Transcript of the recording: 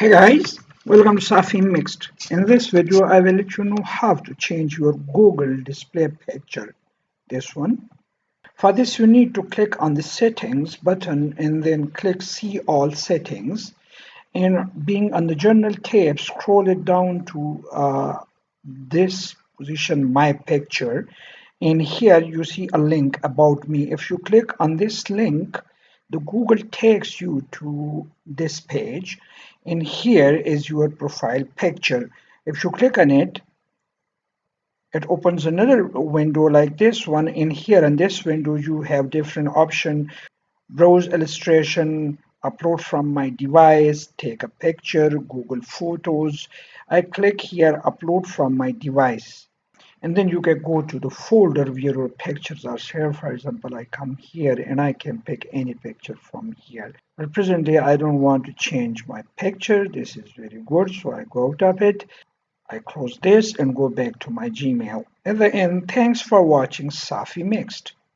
Hey guys, welcome to Safi Mixed. In this video, I will let you know how to change your Google display picture. This one. For this, you need to click on the settings button and then click see all settings. And being on the general tab, scroll it down to this position, my picture. And here you see a link about me. If you click on this link, the Google takes you to this page, and here is your profile picture. If you click on it, it opens another window like this one. In here in this window, you have different options: browse illustration, upload from my device, take a picture, Google Photos. I click here, upload from my device. And then you can go to the folder where your pictures are shared. For example, I come here and I can pick any picture from here. But presently, I don't want to change my picture. This is very good. So I go out of it. I close this and go back to my Gmail. At the end, thanks for watching Safi Mixed.